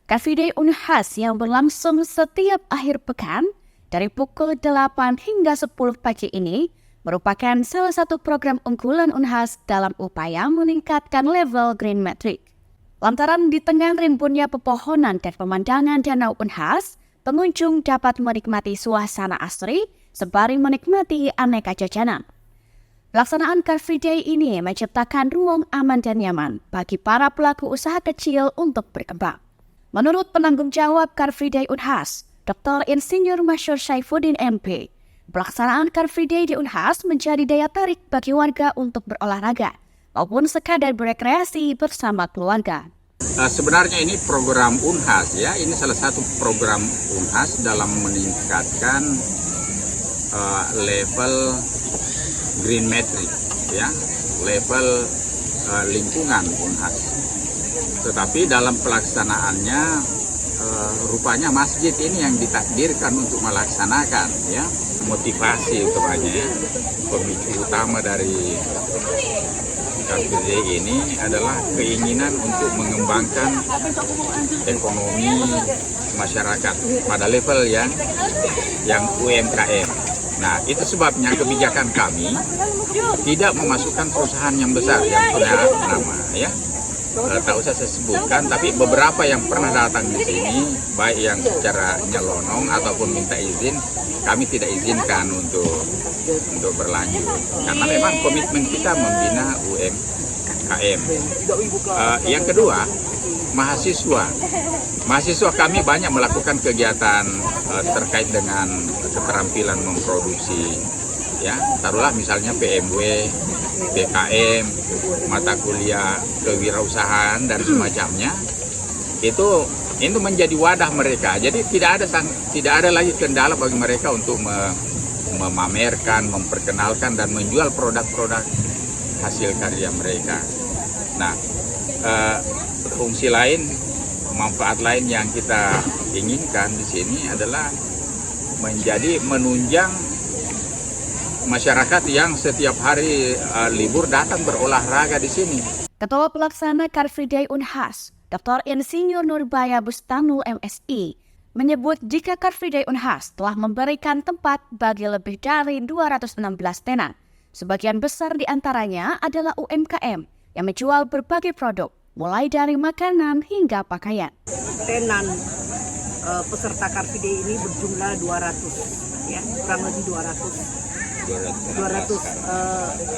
Car Free Day Unhas yang berlangsung setiap akhir pekan dari pukul 8 hingga 10 pagi ini merupakan salah satu program unggulan Unhas dalam upaya meningkatkan level Green Metric. Lantaran di tengah rimbunnya pepohonan dan pemandangan danau Unhas, pengunjung dapat menikmati suasana asri sembari menikmati aneka jajanan. Pelaksanaan Car Free Day ini menciptakan ruang aman dan nyaman bagi para pelaku usaha kecil untuk berkembang. Menurut penanggung jawab Car Free Day Unhas, Dr. Insinyur Masyur Saifuddin MP, pelaksanaan Car Free Day di Unhas menjadi daya tarik bagi warga untuk berolahraga maupun sekadar berekreasi bersama keluarga. Sebenarnya ini program Unhas ya, ini salah satu program Unhas dalam meningkatkan level Green Metric ya, level lingkungan Unhas. Tetapi dalam pelaksanaannya rupanya masjid ini yang ditakdirkan untuk melaksanakan ya, motivasi utamanya ya. Pemicu utama dari Car Free Day ini adalah keinginan untuk mengembangkan ekonomi masyarakat pada level yang UMKM. Nah, itu sebabnya kebijakan kami tidak memasukkan perusahaan yang besar yang punya nama ya. Tak usah saya sebutkan, tapi beberapa yang pernah datang di sini, baik yang secara nyelonong ataupun minta izin, kami tidak izinkan untuk berlanjut. Karena memang komitmen kita membina UMKM. Yang kedua, mahasiswa kami banyak melakukan kegiatan terkait dengan keterampilan memproduksi ya, taruhlah misalnya PMW, BKM, mata kuliah kewirausahahan dan semacamnya. Itu menjadi wadah mereka. Jadi tidak ada lagi kendala bagi mereka untuk memamerkan, memperkenalkan dan menjual produk-produk hasil karya mereka. Nah, fungsi lain, manfaat lain yang kita inginkan di sini adalah menunjang masyarakat yang setiap hari libur datang berolahraga di sini. Ketua Pelaksana Car Free Day Unhas, Dr. Insinyur Nurbaya Bustanul MSI, menyebut jika Car Free Day Unhas telah memberikan tempat bagi lebih dari 216 tenan. Sebagian besar di antaranya adalah UMKM yang menjual berbagai produk, mulai dari makanan hingga pakaian. Tenan peserta Car Free Day ini berjumlah 200, ya, kurang lebih 200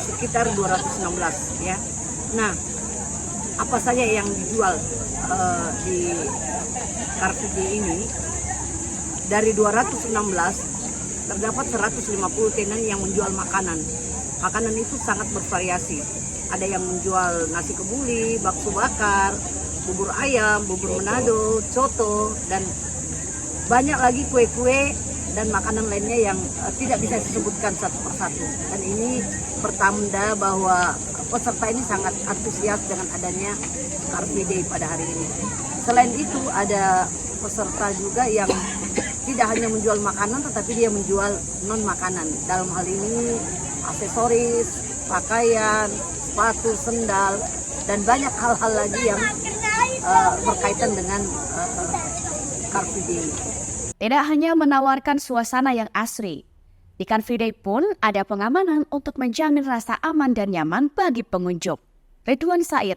sekitar 216 ya. Nah, apa saja yang dijual di Car Free Day ini? Dari 216 terdapat 150 tenan yang menjual makanan. Makanan itu sangat bervariasi. Ada yang menjual nasi kebuli, bakso bakar, bubur ayam, bubur Manado, coto, dan banyak lagi kue-kue dan makanan lainnya yang tidak bisa disebutkan satu persatu. Dan ini pertanda bahwa peserta ini sangat antusias dengan adanya Car Free Day pada hari ini. Selain itu ada peserta juga yang tidak hanya menjual makanan, tetapi dia menjual non-makanan. Dalam hal ini aksesoris, pakaian, sepatu, sendal, dan banyak hal-hal lagi yang berkaitan dengan Car Free Day. Tidak hanya menawarkan suasana yang asri, di Car Free Day pun ada pengamanan untuk menjamin rasa aman dan nyaman bagi pengunjung. Ridwan Said,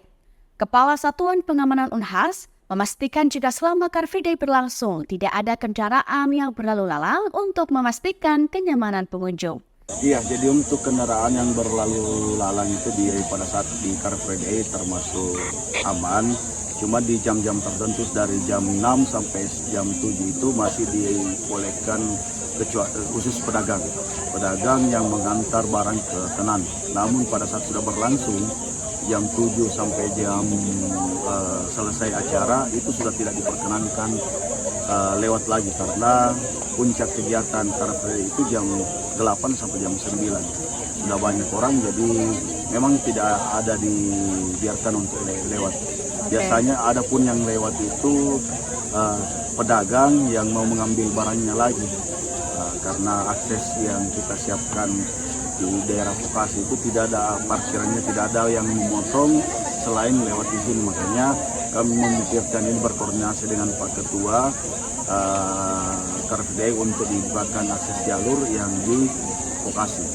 Kepala Satuan Pengamanan Unhas, memastikan jika selama Car Free Day berlangsung tidak ada kendaraan yang berlalu lalang untuk memastikan kenyamanan pengunjung. Iya, jadi untuk kendaraan yang berlalu lalang itu pada saat di Car Free Day termasuk aman. Cuma di jam-jam tertentu dari jam 6 sampai jam 7 itu masih dibolehkan khusus pedagang yang mengantar barang ke tenan. Namun pada saat sudah berlangsung jam 7 sampai jam selesai acara itu sudah tidak diperkenankan lewat lagi, karena puncak kegiatan Car Free Day itu jam 8 sampai jam 9. Sudah banyak orang, jadi memang tidak ada dibiarkan untuk lewat. Biasanya ada pun yang lewat itu pedagang yang mau mengambil barangnya lagi, karena akses yang kita siapkan di daerah vokasi itu tidak ada parkirannya, tidak ada yang memotong selain lewat di sini. Makanya kami memikirkan ini berkoordinasi dengan Pak Ketua Car Free Day untuk dibuatkan akses jalur yang di lokasi.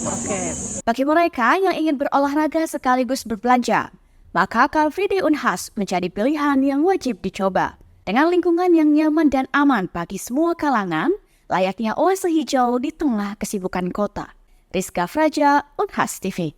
Oke. Bagi mereka yang ingin berolahraga sekaligus berbelanja, maka Car Free Day Unhas menjadi pilihan yang wajib dicoba. Dengan lingkungan yang nyaman dan aman bagi semua kalangan, layaknya oase hijau di tengah kesibukan kota. Rizka Fraja, Unhas TV.